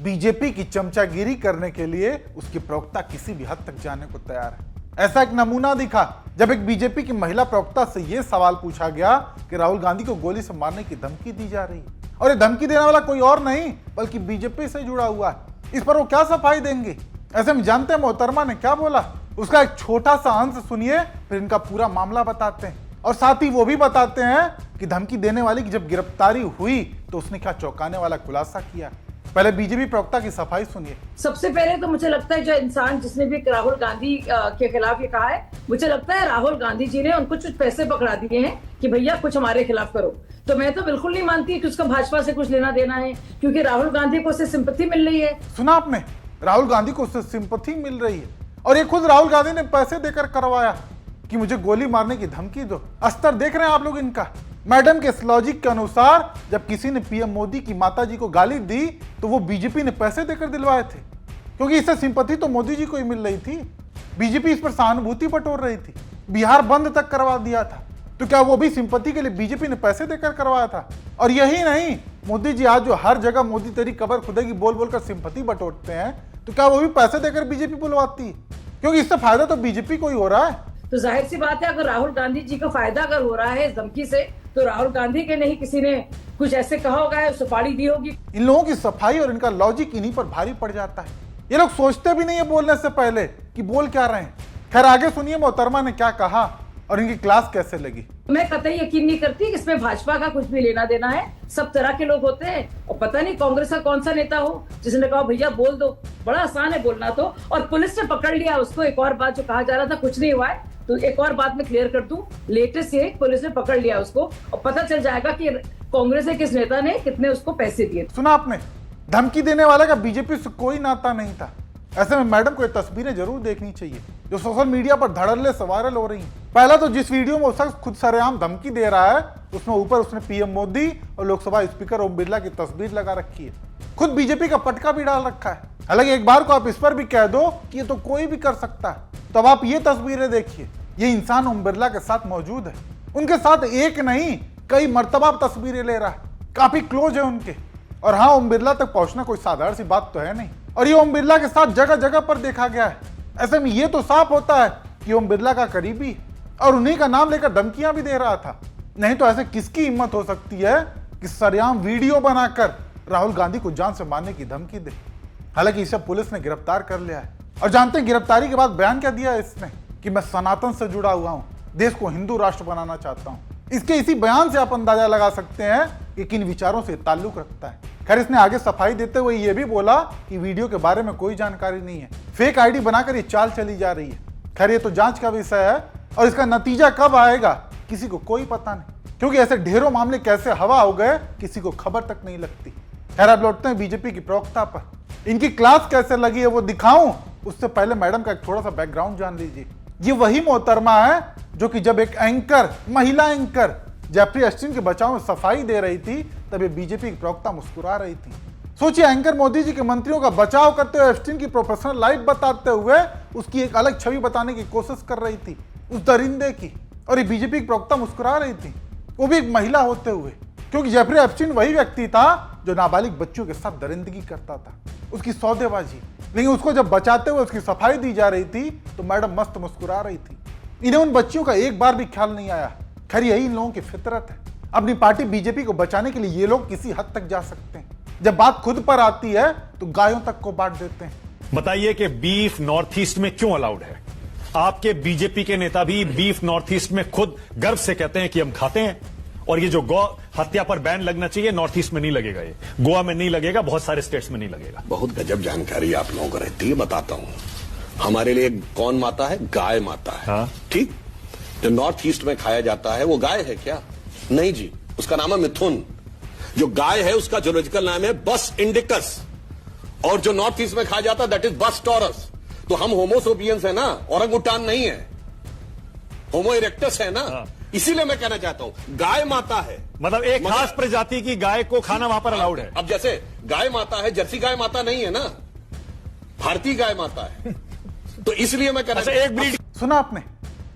BJP की चमचागिरी करने के लिए उसकी प्रवक्ता किसी भी हद तक जाने को तैयार है। ऐसा एक नमूना दिखा जब एक बीजेपी की महिला प्रवक्ता से यह सवाल पूछा गया कि राहुल गांधी को गोली से मारने की धमकी दी जा रही है और ये धमकी देने वाला कोई और नहीं बल्कि बीजेपी से जुड़ा हुआ है। इस पर वो क्या सफाई देंगे? ऐसे में जानते हैं मोहतरमा ने क्या बोला? उसका एक छोटा सा अंश सुनिए, फिर इनका पूरा मामला बताते हैं और साथ ही वो भी बताते हैं कि धमकी देने वाली की जब गिरफ्तारी हुई तो उसने क्या चौंकाने वाला खुलासा किया। पहले बीजेपी प्रवक्ता की सफाई सुनिए। सबसे पहले तो मुझे लगता है जो इंसान जिसने भी राहुल गांधी के खिलाफ ये कहा है, मुझे लगता है राहुल गांधी जी ने उनको कुछ पैसे पकड़ा दिए हैं कि भैया कुछ हमारे खिलाफ करो। तो मैं तो बिल्कुल नहीं मानती कि उसका भाजपा से कुछ लेना देना है, क्योंकि राहुल गांधी को उससे सिंपैथी मिल रही है। सुना आपने? राहुल गांधी को उससे सिंपैथी मिल रही है और ये खुद राहुल गांधी ने पैसे देकर करवाया कि मुझे गोली मारने की धमकी दो। अस्तर देख रहे हैं आप लोग इनका। मैडम के इस लॉजिक के अनुसार जब किसी ने पीएम मोदी की माताजी को गाली दी तो वो बीजेपी ने पैसे देकर दिलवाए थे, क्योंकि इससे सिंपैथी तो मोदी जी को ही मिल रही थी। बीजेपी इस पर सहानुभूति बटोर रही थी, बिहार बंद तक करवा दिया था, तो क्या वो भी सिंपैथी के लिए बीजेपी ने पैसे देकर करवाया था? और यही नहीं, मोदी जी आज जो हर जगह मोदी तेरी कबर खुदेगी बोल बोलकर सिंपैथी बटोरते हैं, तो क्या वो भी पैसे देकर बीजेपी बुलवाती है? क्योंकि इससे फायदा तो बीजेपी को ही हो रहा है। तो जाहिर सी बात है, अगर राहुल गांधी जी का फायदा अगर हो रहा है इस धमकी से, तो राहुल गांधी के नहीं किसी ने कुछ ऐसे कहा होगा, सुपारी दी होगी। इन लोगों की सफाई और इनका लॉजिक इन्हीं पर भारी पड़ जाता है। ये लोग सोचते भी नहीं है बोलने से पहले कि बोल क्या रहे हैं। खैर आगे सुनिए मोहतरमा ने क्या कहा और इनकी क्लास कैसे लगी। मैं कतई यकीन नहीं करती कि इसमें भाजपा का कुछ भी लेना देना है। सब तरह के लोग होते हैं और पता नहीं कांग्रेस का कौन सा नेता हो जिसने कहा भैया बोल दो। बड़ा आसान है बोलना तो, और पुलिस ने पकड़ लिया उसको। एक और बात जो कहा जा रहा था कुछ नहीं हुआ है, तो एक और बात मैं क्लियर कर दूं, लेटेस्ट ये पुलिस ने पकड़ लिया उसको और पता चल जाएगा कि कांग्रेस के किस नेता ने कितने उसको पैसे दिए। सुना आपने? धमकी देने वाले का बीजेपी से कोई नाता नहीं था। ऐसे में मैडम को ये तस्वीरें जरूर देखनी चाहिए जो सोशल मीडिया पर धड़ल्ले से वायरल हो रही हैं। पहला तो जिस वीडियो में वो शख्स खुद सरेआम धमकी दे रहा है उसमें ऊपर उसने पीएम मोदी और लोकसभा स्पीकर ओम बिरला की तस्वीर लगा रखी है। खुद बीजेपी का पटका भी डाल रखा है। हालांकि एक बार को आप इस पर भी कह दो कि ये तो कोई भी कर सकता है, तो अब आप ये तस्वीरें देखिए। ये इंसान ओम बिरला के साथ मौजूद है, उनके साथ एक नहीं कई मर्तबा तस्वीरें ले रहा है, काफी क्लोज है उनके। और हाँ, ओम बिरला तक पहुंचना कोई साधारण सी बात तो है नहीं, और ये ओम बिरला के साथ जगह जगह पर देखा गया है। ऐसे में ये तो साफ होता है कि ओम बिरला का करीबी है और उन्हीं का नाम लेकर धमकियां भी दे रहा था। नहीं तो ऐसे किसकी हिम्मत हो सकती है कि सरेआम वीडियो बनाकर राहुल गांधी को जान से मारने की धमकी दे। हालांकि इसे पुलिस ने गिरफ्तार कर लिया है और जानते हैं गिरफ्तारी के बाद बयान क्या दिया इसने कि मैं सनातन से जुड़ा हुआ हूं, देश को हिंदू राष्ट्र बनाना चाहता हूं। इसके इसी बयान से आप अंदाजा लगा सकते हैं कि किन विचारों से ताल्लुक रखता है। खैर इसने आगे सफाई देते हुए यह भी बोला कि वीडियो के बारे में कोई जानकारी नहीं है, फेक आईडी बनाकर ये चाल चली जा रही है। खैर ये तो जांच का विषय है और इसका नतीजा कब आएगा किसी को कोई पता नहीं, क्योंकि ऐसे ढेरों मामले कैसे हवा हो गए किसी को खबर तक नहीं लगती। खैर अब लौटते हैं बीजेपी की प्रवक्ता पर। इनकी क्लास कैसे लगी है वो दिखाऊं, उससे पहले मैडम का एक थोड़ा सा बैकग्राउंड जान लीजिए। ये वही मोहतरमा है जो कि जब एक एंकर, महिला एंकर जेफरी एस्टिन के बचाव में सफाई दे रही थी तब ये बीजेपी की प्रवक्ता मुस्कुरा रही थी। सोचिए, एंकर मोदी जी के मंत्रियों का बचाव करते हुए एस्टिन की प्रोफेशनल लाइफ बताते हुए उसकी एक अलग छवि बताने की कोशिश कर रही थी उस दरिंदे की, और ये बीजेपी की प्रवक्ता मुस्कुरा रही थी, वो भी एक महिला होते हुए। क्योंकि जेफरी एस्टिन वही व्यक्ति था जो नाबालिग बच्चों के साथ दरिंदगी करता था, उसकी सौदेबाजी। लेकिन उसको जब बचाते हुए उसकी सफाई दी जा रही थी तो मैडम मस्त मुस्कुरा रही थी। इन्हें उन बच्चियों का एक बार भी ख्याल नहीं आया। खैर यही इन लोगों की फितरत है। अपनी पार्टी बीजेपी को बचाने के लिए ये लोग किसी हद तक जा सकते हैं, जब बात खुद पर आती है तो गायों तक को बांट देते हैं। बताइए कि बीफ नॉर्थ ईस्ट में क्यों अलाउड है? आपके बीजेपी के नेता भी बीफ नॉर्थ ईस्ट में खुद गर्व से कहते हैं कि हम खाते हैं, और ये जो गौ हत्या पर बैन लगना चाहिए नॉर्थ ईस्ट में नहीं लगेगा, ये गोवा में नहीं लगेगा, बहुत सारे स्टेट्स में नहीं लगेगा। बहुत गजब जानकारी आप लोगों को रहती है, बताता हूं। हमारे लिए कौन माता है? गाय माता है। हाँ? ठीक। जो नॉर्थ ईस्ट में खाया जाता है वो गाय है क्या? नहीं जी, उसका नाम है मिथुन। जो गाय है उसका जूलॉजिकल नाम है बस इंडिकस, और जो नॉर्थ ईस्ट में खाया जाता है दैट इज बस टॉरस। तो हम होमोसोपियंस है ना, औरंगुटान नहीं है, होमो इरेक्टस है ना। हाँ। इसीलिए मैं कहना चाहता हूं गाय माता है, मतलब एक खास प्रजाति की गाय को खाना वहां पर अलाउड है। अब जैसे गाय माता है, जर्सी गाय माता नहीं है ना, भारतीय गाय माता है। तो इसलिए मैं कहना एक ब्रीड। सुना आपने?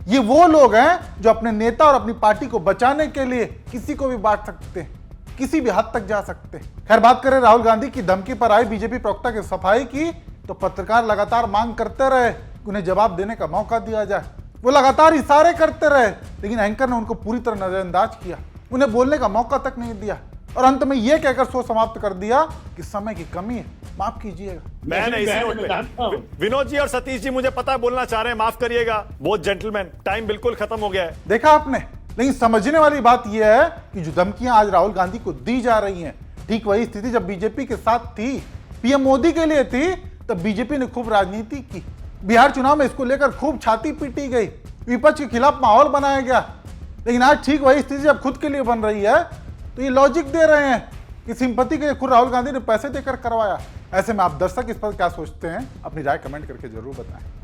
ये वो लोग हैं जो अपने नेता और अपनी पार्टी को बचाने के लिए किसी को भी बांट सकते हैं। किसी भी हद तक जा सकते हैं। खैर, बात करें राहुल गांधी की धमकी पर आई बीजेपी प्रवक्ता की सफाई की, तो पत्रकार लगातार मांग करते रहे कि उन्हें जवाब देने का मौका दिया जाए। वो लगातार इशारे करते रहे, लेकिन एंकर ने उनको पूरी तरह नजरअंदाज किया, उन्हें बोलने का मौका तक नहीं दिया और अंत में यह कहकर शो समाप्त कर दिया कि समय की कमी है, माफ कीजिएगा। मैं नहीं, इसी नोट पे विनोद जी और सतीश जी मुझे पता है बोलना चाह रहे हैं, माफ करिएगा, बहुत जेंटलमैन, टाइम बिल्कुल खत्म हो गया है। देखा आपने, लेकिन समझने वाली बात यह है कि जो धमकियां आज राहुल गांधी को दी जा रही हैं, ठीक वही स्थिति जब बीजेपी के साथ थी, पीएम मोदी के लिए थी, तब बीजेपी ने खूब राजनीति की। बिहार चुनाव में इसको लेकर खूब छाती पीटी गई, विपक्ष के खिलाफ माहौल बनाया गया। लेकिन आज ठीक वही स्थिति जब खुद के लिए बन रही है, तो ये लॉजिक दे रहे हैं कि सिंपैथी के लिए खुद राहुल गांधी ने पैसे देकर करवाया। ऐसे में आप दर्शक इस पर क्या सोचते हैं, अपनी राय कमेंट करके जरूर बताएं।